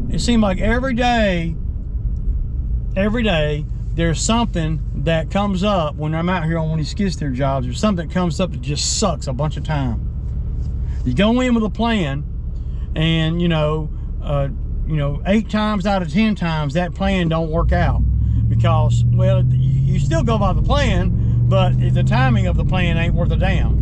it seemed like every day, there's something that comes up when I'm out here on one of these skid steer jobs. There's something that comes up that just sucks a bunch of time. You go in with a plan, and 8 times out of 10 times that plan don't work out because, well, you still go by the plan, but the timing of the plan ain't worth a damn.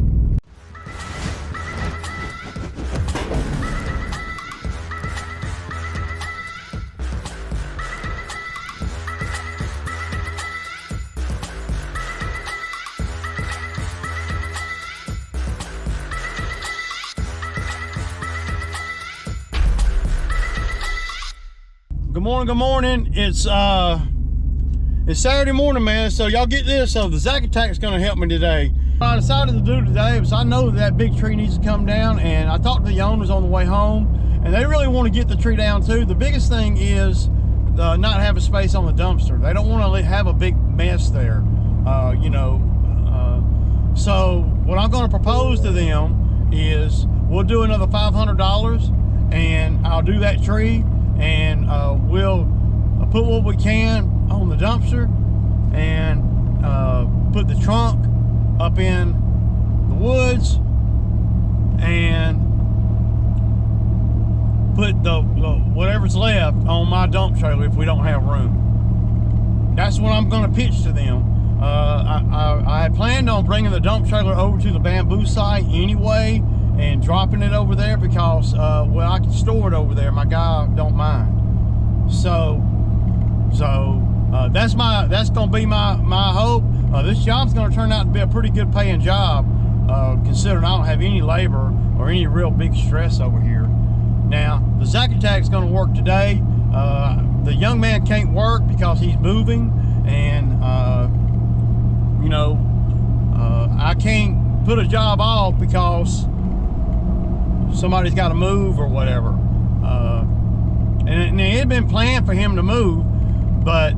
Good morning. It's Saturday morning, man. So y'all get this. So the Zack Attack's gonna help me today. What I decided to do today was I know that big tree needs to come down, and I talked to the owners on the way home, and they really want to get the tree down too. The biggest thing is not having space on the dumpster. They don't want to have a big mess there, So what I'm going to propose to them is we'll do another $500, and I'll do that tree. And we'll put what we can on the dumpster and put the trunk up in the woods and put the whatever's left on my dump trailer if we don't have room. That's what I'm going to pitch to them. I had planned on bringing the dump trailer over to the bamboo site anyway and dropping it over there because well, I can store it over there. My guy don't mind. So that's gonna be my hope. This job's gonna turn out to be a pretty good paying job, considering I don't have any labor or any real big stress over here. Now the Zack Attack's gonna work today. The young man can't work because he's moving, and I can't put a job off because somebody's got to move or whatever, and it had been planned for him to move, but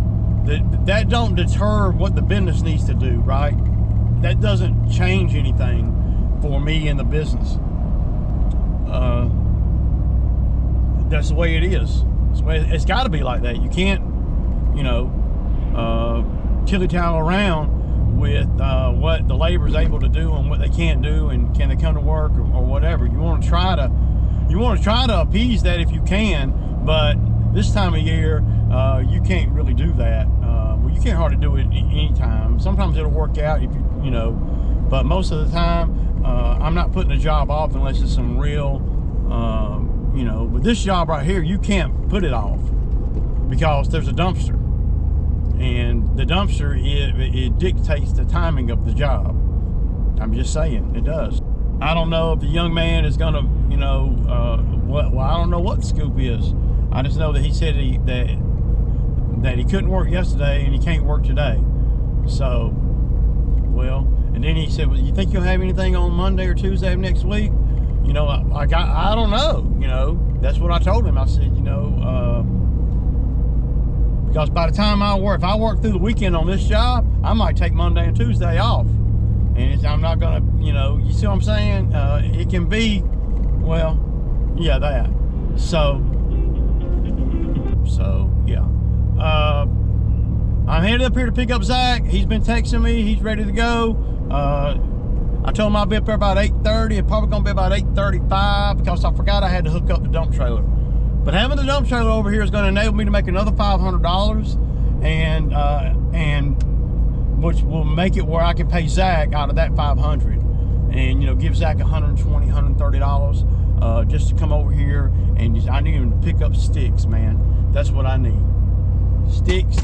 that don't deter what the business needs to do, right? That doesn't change anything for me in the business. That's the way it is. It's got to be like that. You can't tilly-tally around with what the labor is able to do and what they can't do, and can they come to work or whatever. You want to try to appease that if you can, but this time of year you can't really do that. Well, you can't hardly do it any time. Sometimes it'll work out if but most of the time I'm not putting a job off unless it's some real but this job right here, you can't put it off because there's a dumpster. And the dumpster, it dictates the timing of the job. I'm just saying, it does. I don't know if the young man is gonna, well, I don't know what the scoop is. I just know that he said that he couldn't work yesterday and he can't work today. So, well, and then he said, well, you think you'll have anything on Monday or Tuesday of next week? I don't know. That's what I told him. I said, because by the time if I work through the weekend on this job, I might take Monday and Tuesday off. And I'm not gonna, you see what I'm saying? It can be, well, yeah, that. So yeah. I'm headed up here to pick up Zach. He's been texting me. He's ready to go. I told him I'll be up there about 8:30. It's probably gonna be about 8:35 because I forgot I had to hook up the dump trailer. But having the dump trailer over here is going to enable me to make another $500, and which will make it where I can pay Zach out of that $500, and give Zach $120, $130 just to come over here, and I need him to pick up sticks, man. That's what I need. Sticks.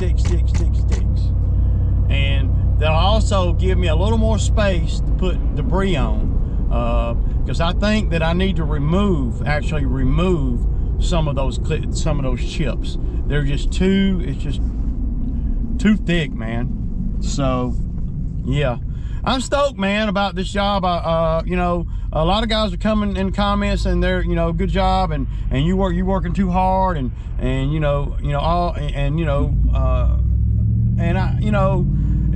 And that'll also give me a little more space to put debris on, because I think that I need to actually remove some of those chips. They're just it's just too thick, man. So yeah, I'm stoked, man, about this job. A lot of guys are coming in comments and they're good job, and you're working too hard, and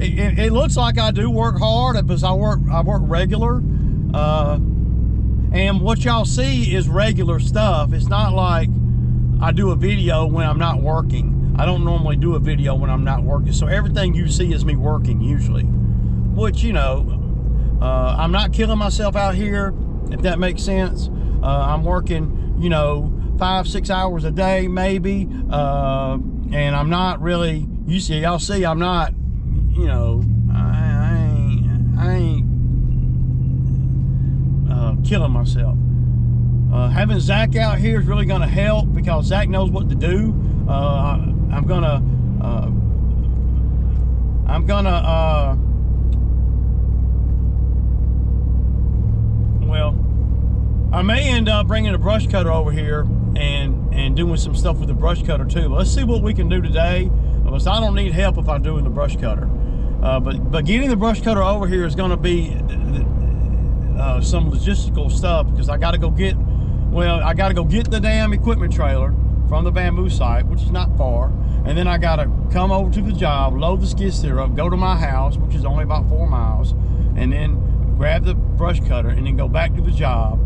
it looks like I do work hard because I work regular. And what y'all see is regular stuff. It's not like I do a video when I'm not working. I don't normally do a video when I'm not working. So everything you see is me working usually, which, you know, I'm not killing myself out here, if that makes sense. I'm working, you know, 5-6 hours a day maybe, and I'm not really, y'all see I'm not, you know, I ain't killing myself. Having Zach out here is really going to help, because Zach knows what to do. I'm gonna well, I may end up bringing a brush cutter over here and doing some stuff with the brush cutter too. But let's see what we can do today, because I don't need help if I'm doing the brush cutter. But getting the brush cutter over here is going to be some logistical stuff, because I got to go get the damn equipment trailer from the bamboo site, which is not far, and then I got to come over to the job, load the skid steer up, go to my house, which is only about 4 miles, and then grab the brush cutter and then go back to the job.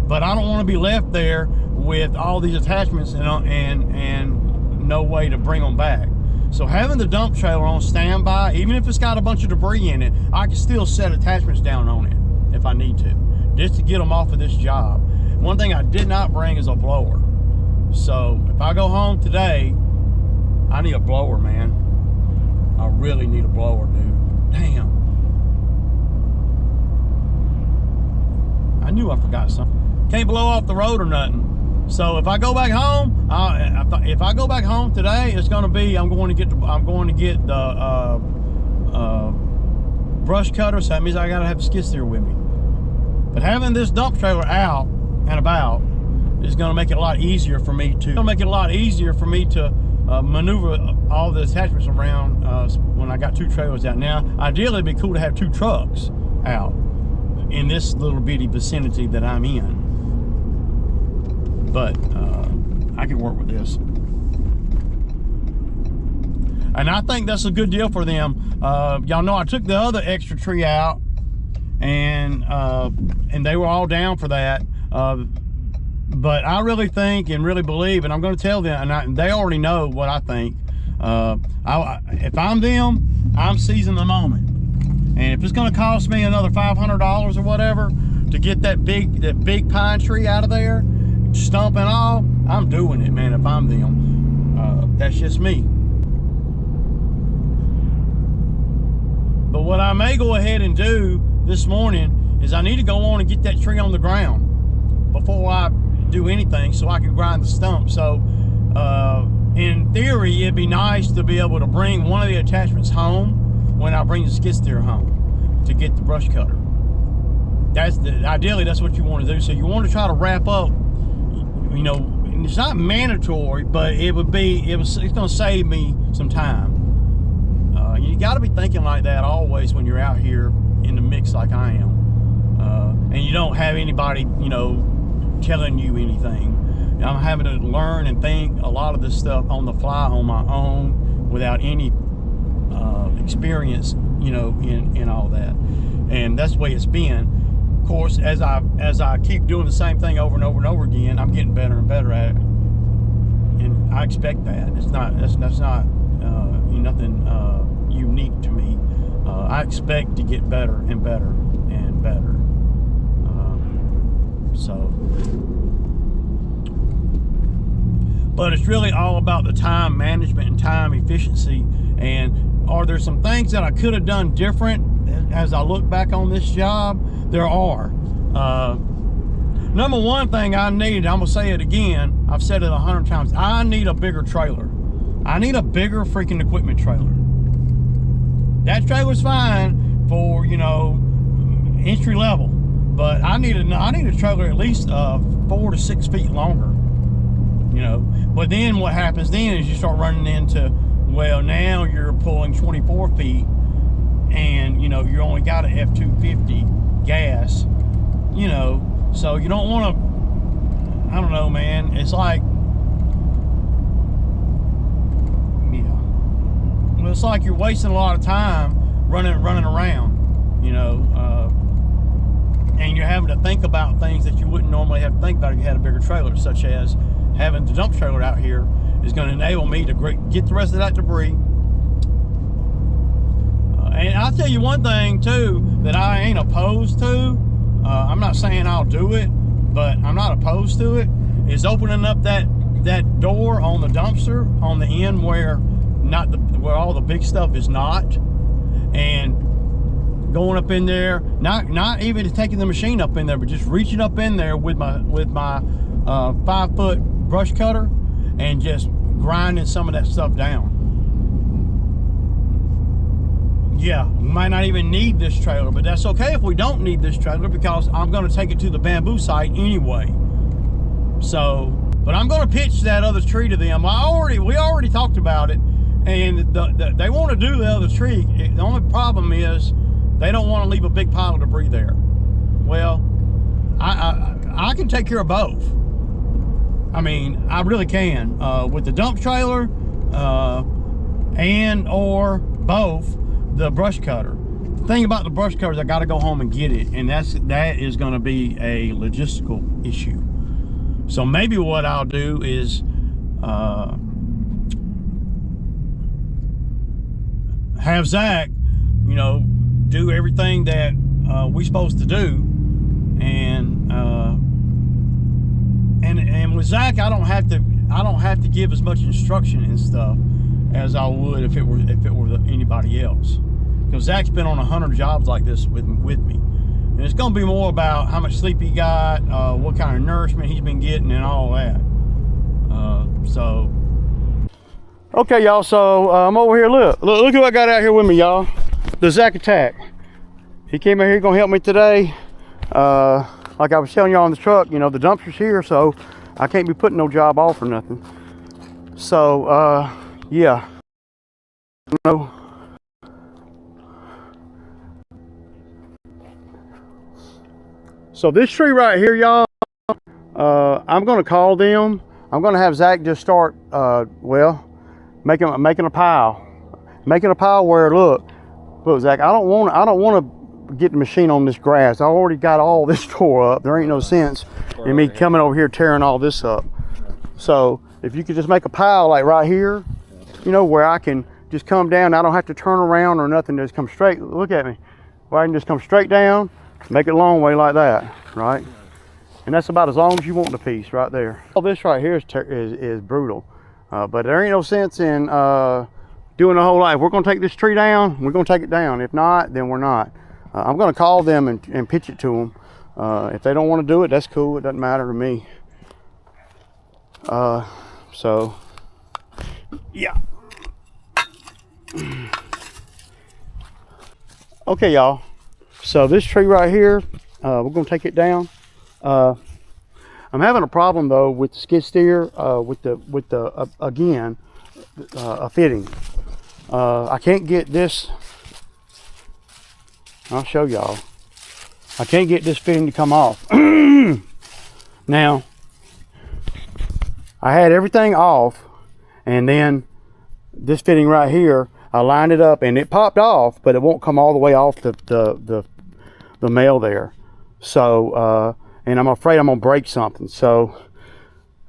But I don't want to be left there with all these attachments and no way to bring them back. So having the dump trailer on standby, even if it's got a bunch of debris in it, I can still set attachments down on it if I need to, just to get them off of this job. One thing I did not bring is a blower. So if I go home today, I need a blower, man. I really need a blower, dude. Damn. I knew I forgot something. Can't blow off the road or nothing. So if I go back home, if I go back home today, it's going to be I'm going to get the brush cutter. So that means I got to have a skid steer with me. But having this dump trailer out and about is going to make it a lot easier for me to maneuver all the attachments around when I got 2 trailers out. Now, ideally, it'd be cool to have 2 trucks out in this little bitty vicinity that I'm in. But I can work with this. And I think that's a good deal for them. Y'all know I took the other extra tree out, and they were all down for that. But I really think and really believe, and I'm going to tell them, and they already know what I think. If I'm them, I'm seizing the moment. And if it's going to cost me another $500 or whatever to get that big pine tree out of there, stump and all, I'm doing it, man. If I'm them, that's just me. But what I may go ahead and do this morning is I need to go on and get that tree on the ground before I do anything, so I can grind the stump. So in theory, it'd be nice to be able to bring one of the attachments home when I bring the skid steer home to get the brush cutter. Ideally that's what you want to do. So you want to try to wrap up, you know, it's not mandatory, but it's going to save me some time. You got to be thinking like that always when you're out here in the mix like I am, and you don't have anybody, you know, telling you anything. I'm having to learn and think a lot of this stuff on the fly on my own without any experience, you know, in all that. And that's the way it's been. Of course, as I keep doing the same thing over and over and over again, I'm getting better and better at it. And I expect that. That's not nothing unique to me. I expect to get better and better and better. But it's really all about the time management and time efficiency. And are there some things that I could have done different as I look back on this job? There are. Number one thing I need, I'm gonna say it again, I've said it 100 times, I need a bigger trailer. I need a bigger freaking equipment trailer. That trailer's fine for, you know, entry level, but I need a trailer at least 4 to 6 feet longer, you know. But then what happens then is you start running into, well, now you're pulling 24 feet and, you know, you only got an F250 gas, you know, so you don't want to, I don't know, man. It's like, yeah, well, it's like you're wasting a lot of time running around, you know, and you're having to think about things that you wouldn't normally have to think about if you had a bigger trailer, such as having the dump trailer out here is going to enable me to get the rest of that debris. And I'll tell you one thing too that I ain't opposed to. I'm not saying I'll do it, but I'm not opposed to it. Is opening up that door on the dumpster on the end where all the big stuff is not, and going up in there, not even taking the machine up in there, but just reaching up in there with my 5-foot brush cutter and just grinding some of that stuff down. Yeah, we might not even need this trailer, but that's okay if we don't need this trailer, because I'm going to take it to the bamboo site anyway. So, but I'm going to pitch that other tree to them. We already talked about it, and they want to do the other tree. The only problem is they don't want to leave a big pile of debris there. Well, I can take care of both. I mean, I really can, with the dump trailer and or both the brush cutter. The thing about the brush cutter is I got to go home and get it, and that is going to be a logistical issue. So maybe what I'll do is have Zach, you know, do everything that we're supposed to do, and with Zach, I don't have to give as much instruction and stuff as I would if it were anybody else, because Zach's been on 100 jobs like this with me, and it's going to be more about how much sleep he got, what kind of nourishment he's been getting, and all that. So okay, y'all, so I'm over here. Look who I got out here with me, y'all. The Zach Attack. He came out here gonna help me today. Like I was telling y'all on the truck, you know, the dumpster's here, so I can't be putting no job off or nothing. So yeah, no. So this tree right here, y'all, I'm gonna call them. I'm gonna have Zach just start making a pile where, look Zach, I don't want to get the machine on this grass. I already got all this tore up. There ain't no sense in me coming over here tearing all this up. So if you could just make a pile like right here, you know, where I can just come down. I don't have to turn around or nothing. Just come straight. Look at me. Where I can just come straight down, make it a long way like that, right? And that's about as long as you want the piece right there. All this right here is brutal, but there ain't no sense in doing a whole lot. If we're going to take this tree down, we're going to take it down. If not, then we're not. I'm going to call them and pitch it to them. If they don't want to do it, that's cool. It doesn't matter to me. So yeah. Okay, y'all. So this tree right here, we're going to take it down. I'm having a problem though with the skid steer, with the again, a fitting. I can't get this. I'll show y'all. I can't get this fitting to come off. Now, I had everything off, and then this fitting right here, I lined it up and it popped off, but it won't come all the way off the male there. So, and I'm afraid I'm gonna break something. So,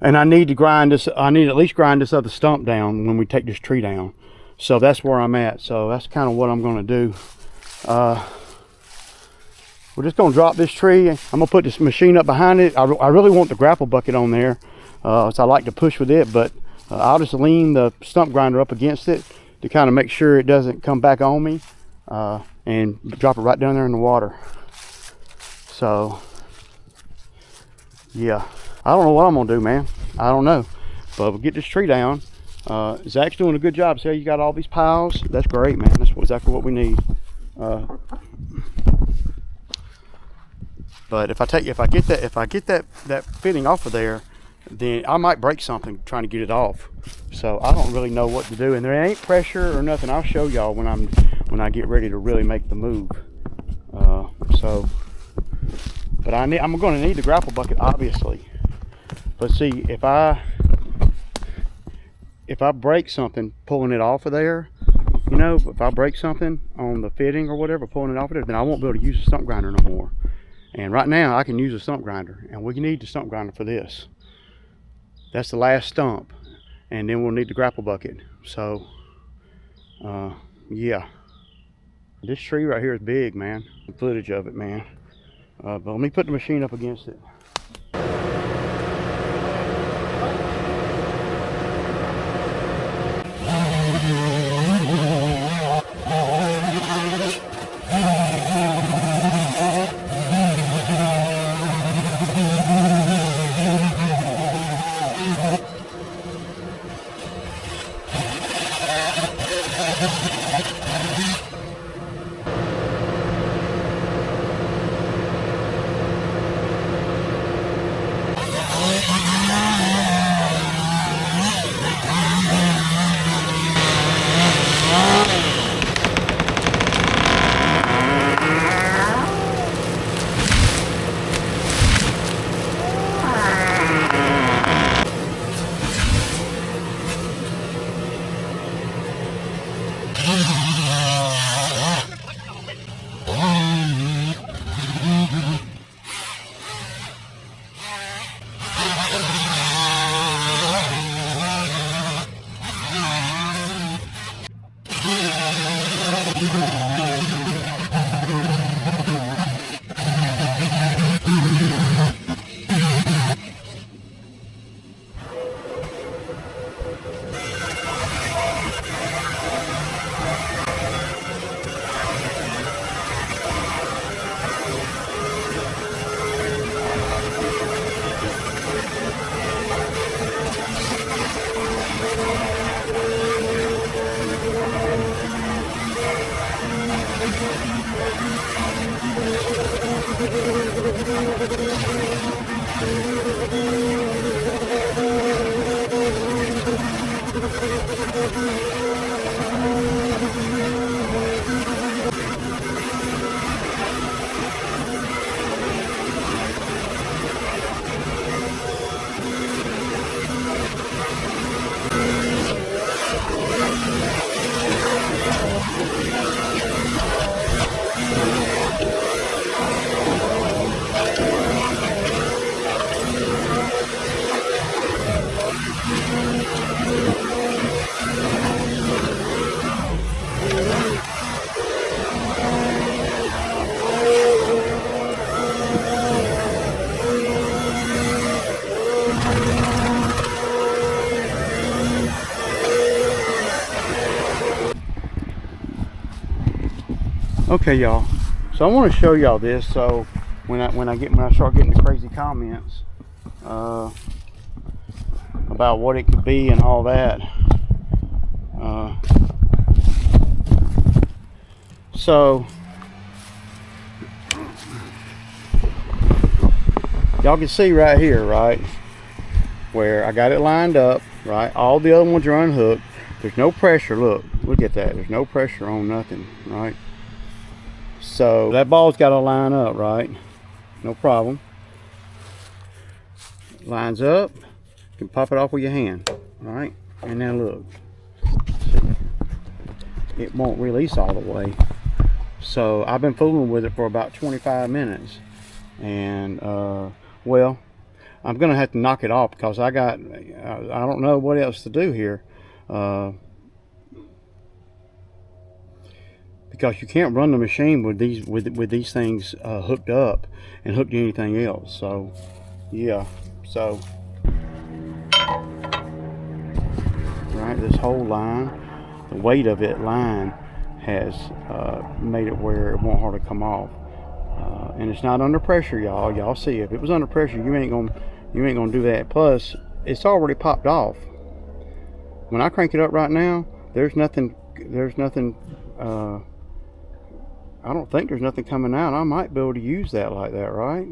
and I need to grind this. I need to at least grind this other stump down when we take this tree down. So that's where I'm at. So that's kind of what I'm gonna do. We're just gonna drop this tree. I'm gonna put this machine up behind it. I really want the grapple bucket on there, so I like to push with it, but I'll just lean the stump grinder up against it to kind of make sure it doesn't come back on me, and drop it right down there in the water. So yeah, I don't know what I'm gonna do, man. I don't know, but we'll get this tree down. Zach's doing a good job. See how you got all these piles? That's great, man. That's exactly what we need. But if I get that fitting off of there, then I might break something trying to get it off. So I don't really know what to do, and there ain't pressure or nothing. I'll show y'all when I get ready to really make the move. But I'm going to need the grapple bucket, obviously. But see, if I break something pulling it off of there, you know, if I break something on the fitting or whatever, pulling it off of there, then I won't be able to use the stump grinder no more. And right now I can use a stump grinder, and we need the stump grinder for this. That's the last stump, and then we'll need the grapple bucket. So yeah, this tree right here is big, man. Footage of it, man. But let me put the machine up against it. Okay, y'all. So I want to show y'all this. So when I start getting the crazy comments about what it could be and all that, so y'all can see right here, right, where I got it lined up, right? All the other ones are unhooked. There's no pressure. Look at that. There's no pressure on nothing, right? So that ball's got to line up, right? No problem. Lines up. You can pop it off with your hand, right? And then look, it won't release all the way. So I've been fooling with it for about 25 minutes, and well, I'm gonna have to knock it off because I don't know what else to do here. Because you can't run the machine with these things hooked up and hooked to anything else. So yeah, so right, this whole line, the weight of it line has made it where it won't hardly come off, and it's not under pressure, y'all. Y'all see, if it was under pressure, you ain't gonna do that. Plus, it's already popped off. When I crank it up right now, there's nothing. I don't think there's nothing coming out. I might be able to use that like that, right?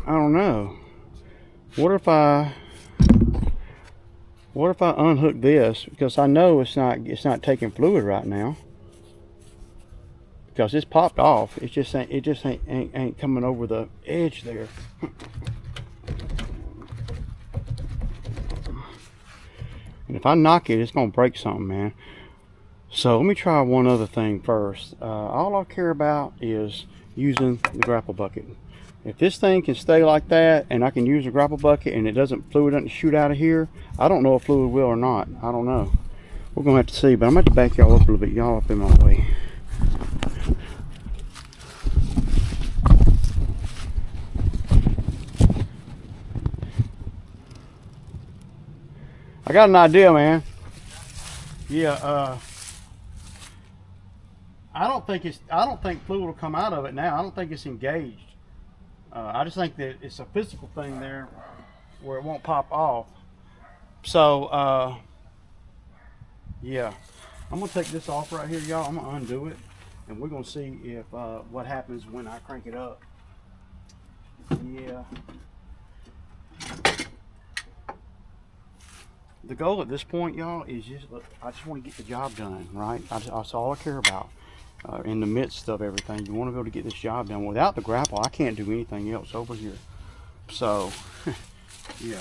I don't know. What if I unhook this, because I know it's not taking fluid right now, because it's popped off. It just ain't coming over the edge there. And if I knock it, it's gonna break something, man. So let me try one other thing first. All I care about is using the grapple bucket. If this thing can stay like that and I can use the grapple bucket and fluid doesn't shoot out of here, I don't know if fluid will or not. I don't know. We're gonna have to see, but I'm going to back y'all up a little bit. Y'all up in my way. I got an idea, man. Yeah, I don't think fluid will come out of it now. I don't think it's engaged. I just think that it's a physical thing there where it won't pop off. So, yeah, I'm gonna take this off right here, y'all. I'm gonna undo it, and we're gonna see if what happens when I crank it up. Yeah. The goal at this point, y'all, is just I just want to get the job done, right? That's all I care about. In the midst of everything, you want to be able to get this job done. Without the grapple, I can't do anything else over here. So, yeah.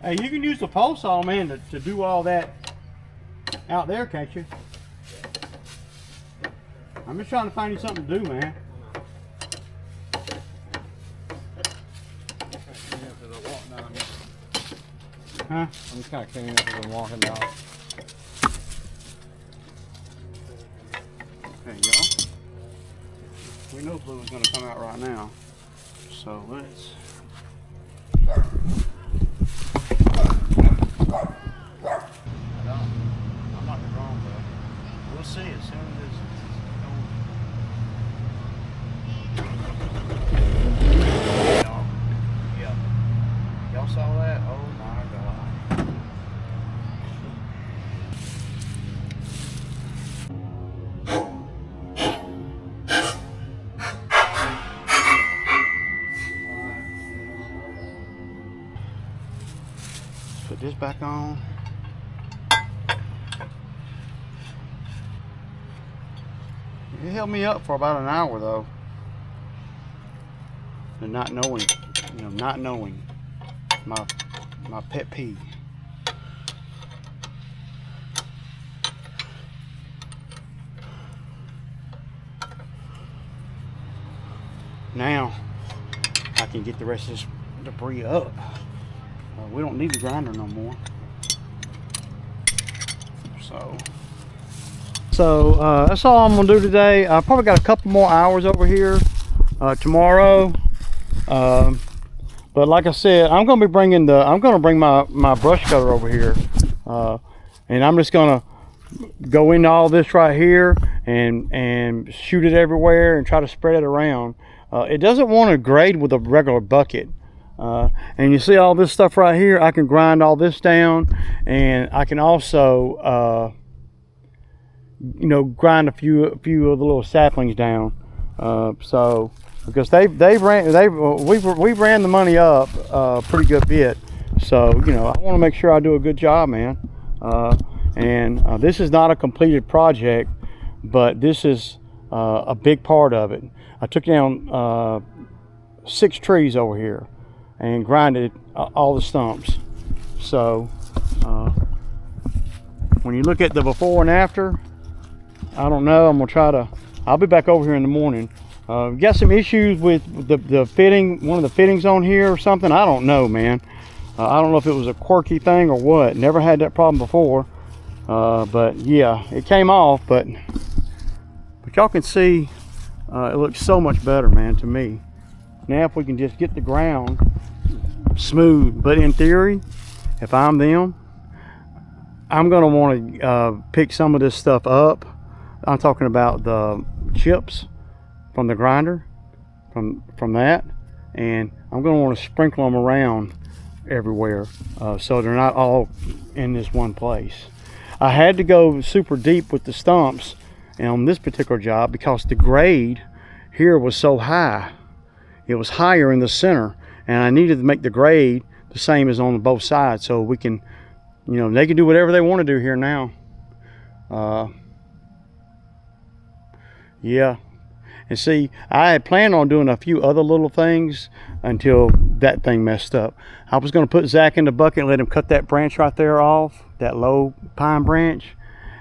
Hey, you can use the pole saw, man, to do all that out there, can't you? I'm just trying to find you something to do, man. Huh? I'm just kind of cleaning up as I'm walking down. Okay, y'all. We know fluid's going to come out right now. So let's... I'm not wrong, but we'll see as soon as it's going. Yeah. Y'all saw that? Oh my God. Let's put this back on. It held me up for about an hour though. And not knowing, not knowing my pet peeve. Now I can get the rest of this debris up. We don't need the grinder no more. So that's all I'm gonna do today. I probably got a couple more hours over here tomorrow. But like I said, I'm gonna bring my brush cutter over here, and I'm just gonna go into all this right here and shoot it everywhere and try to spread it around. It doesn't want to grade with a regular bucket. And you see all this stuff right here, I can grind all this down, and I can also grind a few of the little saplings down. So because we ran the money up a pretty good bit. So I want to make sure I do a good job, man. And this is not a completed project, but this is a big part of it. I took down 6 trees over here and grinded all the stumps. So when you look at the before and after, I don't know, I'll be back over here in the morning. Got some issues with the fitting, one of the fittings on here or something. I don't know, man. I don't know if it was a quirky thing or what. Never had that problem before. But yeah, it came off, but y'all can see it looks so much better, man, to me. Now if we can just get the ground smooth, but in theory, if I'm them, I'm gonna want to pick some of this stuff up. I'm talking about the chips from the grinder, from that, and I'm gonna want to sprinkle them around everywhere, so they're not all in this one place. I had to go super deep with the stumps and on this particular job because the grade here was so high. It was higher in the center, and I needed to make the grade the same as on both sides, so we can, you know, they can do whatever they want to do here now. Yeah, and see, I had planned on doing a few other little things until that thing messed up. I was going to put Zach in the bucket and let him cut that branch right there off, that low pine branch,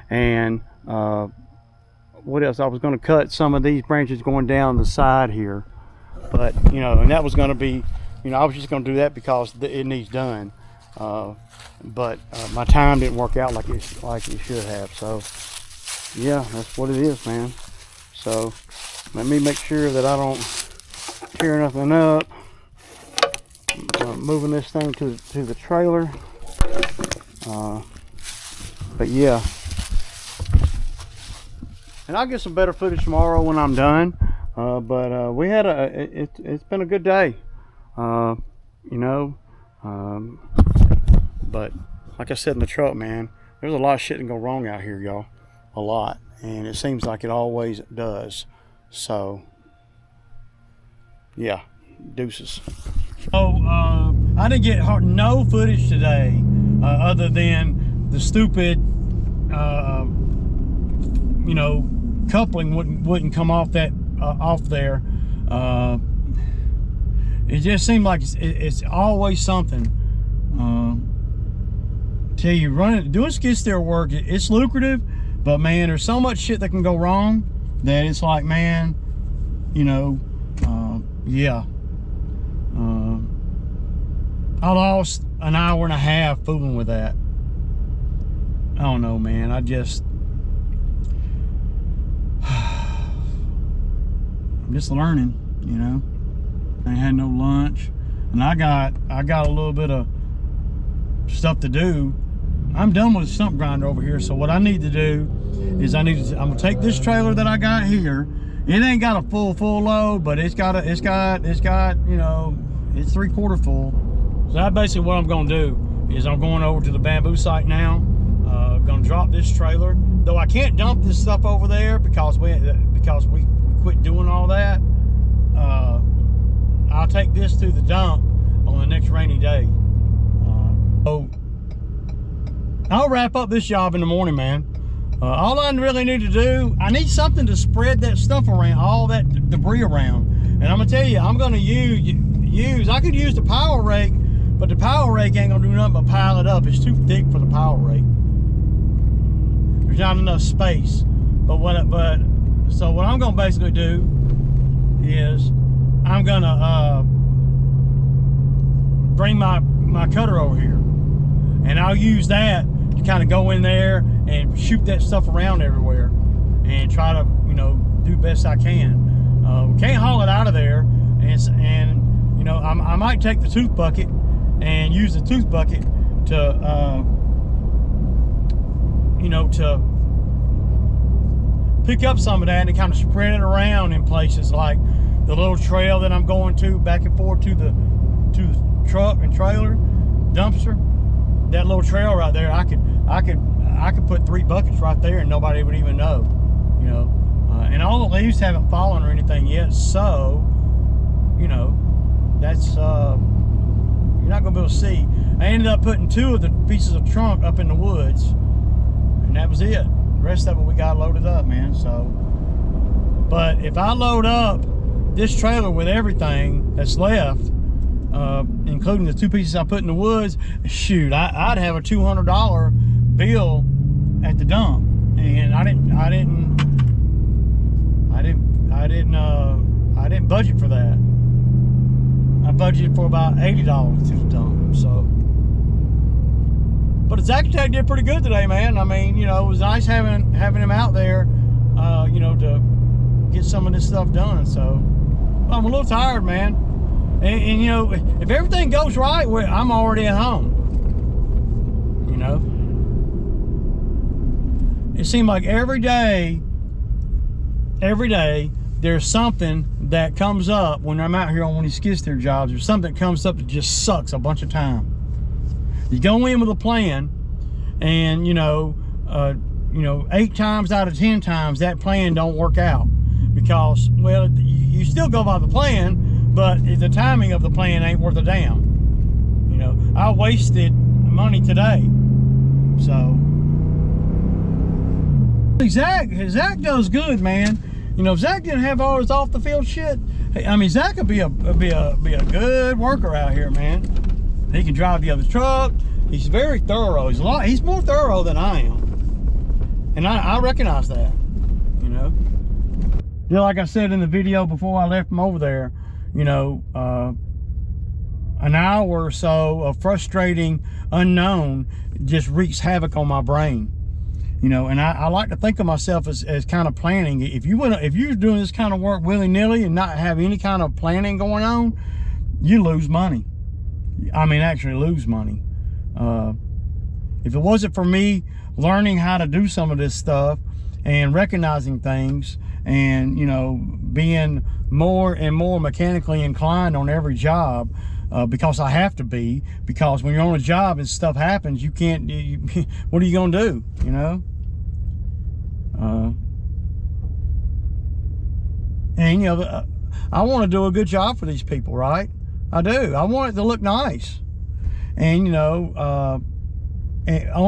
and what else? I was going to cut some of these branches going down the side here, but you know, and that was going to be, you know, I was just going to do that because it needs done. But my time didn't work out like it should have. So yeah, that's what it is, man. So let me make sure that I don't tear nothing up. Moving this thing to the trailer. But yeah, and I'll get some better footage tomorrow when I'm done. But we had it's been a good day. You know, but like I said in the truck, man, there's a lot of shit that can go wrong out here, y'all. A lot, and it seems like it always does. So yeah, deuces. So I didn't get no footage today, other than the stupid, you know, coupling wouldn't come off that off there. It just seemed like it's always something. Tell you, doing skid steer work, it's lucrative, but man, there's so much shit that can go wrong that it's like, man, you know, yeah. I lost an hour and a half fooling with that. I don't know, man. I'm just learning, you know. I ain't had no lunch, and I got a little bit of stuff to do. I'm done with the stump grinder over here, so what I need to do is I'm gonna take this trailer that I got here. It ain't got a full load, but it's got you know, it's 3/4 full. So that's basically what I'm gonna do is I'm going over to the bamboo site now. Gonna drop this trailer, though I can't dump this stuff over there because we quit doing all that. I'll take this to the dump on the next rainy day. So I'll wrap up this job in the morning, man. All I really need to do, I need something to spread that stuff around, all that debris around. And I'm gonna tell you, I'm gonna I could use the power rake, but the power rake ain't gonna do nothing but pile it up. It's too thick for the power rake. There's not enough space. So what I'm gonna basically do is I'm gonna bring my cutter over here, and I'll use that to kind of go in there and shoot that stuff around everywhere and try to, you know, do best I can. We can't haul it out of there, and you know, I might take the tooth bucket and use the tooth bucket to you know, to pick up some of that and kind of spread it around in places like the little trail that I'm going to back and forth to the truck and trailer dumpster. That little trail right there, I could put 3 buckets right there and nobody would even know, you know. And all the leaves haven't fallen or anything yet, so you know, that's you're not gonna be able to see. I ended up putting 2 of the pieces of trunk up in the woods, and that was it. The rest of it we got loaded up, man. So, but if I load up this trailer with everything that's left, including the 2 pieces I put in the woods, shoot, I'd have a $200 bill at the dump, and I didn't budget for that. I budgeted for about $80 to the dump. So, but Zacatech did pretty good today, man. I mean, you know, it was nice having him out there, you know, to get some of this stuff done. So, I'm a little tired, man. And you know, if everything goes right, I'm already at home. You know, it seemed like every day, there's something that comes up when I'm out here on one of these skid steer jobs. There's something that comes up that just sucks a bunch of time. You go in with a plan, and 8 times out of 10 times that plan don't work out, because, well, you still go by the plan, but the timing of the plan ain't worth a damn. I wasted money today. So Zach does good, man. Zach didn't have all his off the field shit. I mean, Zach could be a good worker out here, man. He can drive the other truck. He's very thorough. He's more thorough than I am, and I recognize that. Like I said in the video before I left him over there, an hour or so of frustrating unknown just wreaks havoc on my brain. And I like to think of myself as kind of planning. If you're doing this kind of work willy-nilly and not have any kind of planning going on, you lose money. I mean, actually lose money. If it wasn't for me learning how to do some of this stuff and recognizing things, and being more and more mechanically inclined on every job, because I have to be, because when you're on a job and stuff happens, you can't, what are you gonna do, and I want to do a good job for these people, right? I do. I want it to look nice, and on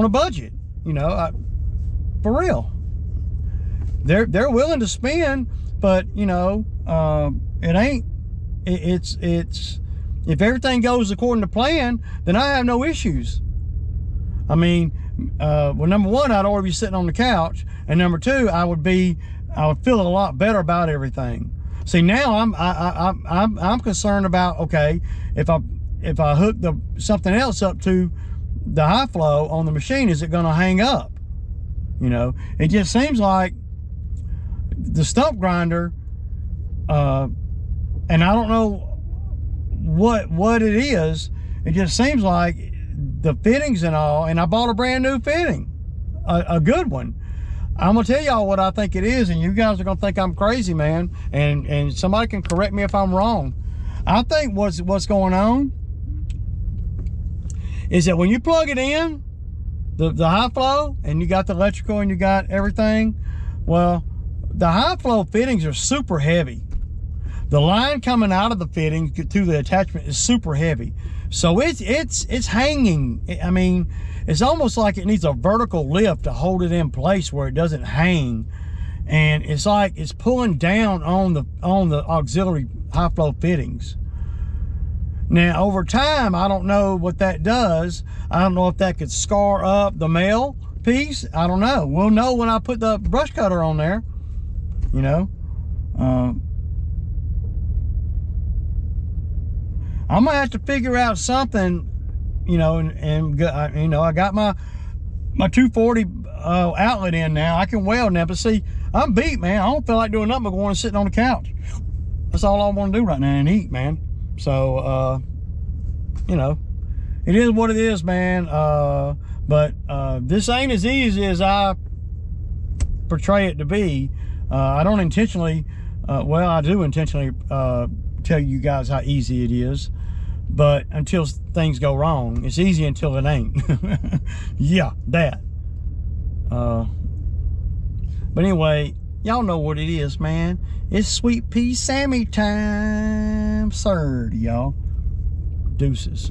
a budget, for real. They're willing to spend, but it ain't. It's if everything goes according to plan, then I have no issues. I mean, well, number one, I'd already be sitting on the couch, and number two, I would feel a lot better about everything. See, now I'm concerned about, okay, if I hook something else up to the high flow on the machine, is it going to hang up? It just seems like the stump grinder, and I don't know what it is. It just seems like the fittings and all, and I bought a brand new fitting, a good one. I'm gonna tell y'all what I think it is, and you guys are gonna think I'm crazy, man, and somebody can correct me if I'm wrong. I think what's going on is that when you plug it in, the high flow, and you got the electrical and you got everything, well, the high flow fittings are super heavy. The line coming out of the fitting to the attachment is super heavy, so it's hanging. I mean, it's almost like it needs a vertical lift to hold it in place where it doesn't hang, and it's like it's pulling down on the auxiliary high flow fittings. Now, over time, I don't know what that does. I don't know if that could scar up the male piece. I don't know. We'll know when I put the brush cutter on there. I'm gonna have to figure out something, and I got my 240 outlet in now. I can weld now, but see, I'm beat, man. I don't feel like doing nothing but going and sitting on the couch. That's all I want to do right now, and eat, man. So it is what it is, man. But this ain't as easy as I portray it to be. I don't intentionally, well, I do intentionally tell you guys how easy it is, but until things go wrong, it's easy until it ain't. Yeah, that. But anyway, y'all know what it is, man. It's Sweet Pea Sammy time, sir, y'all. Deuces.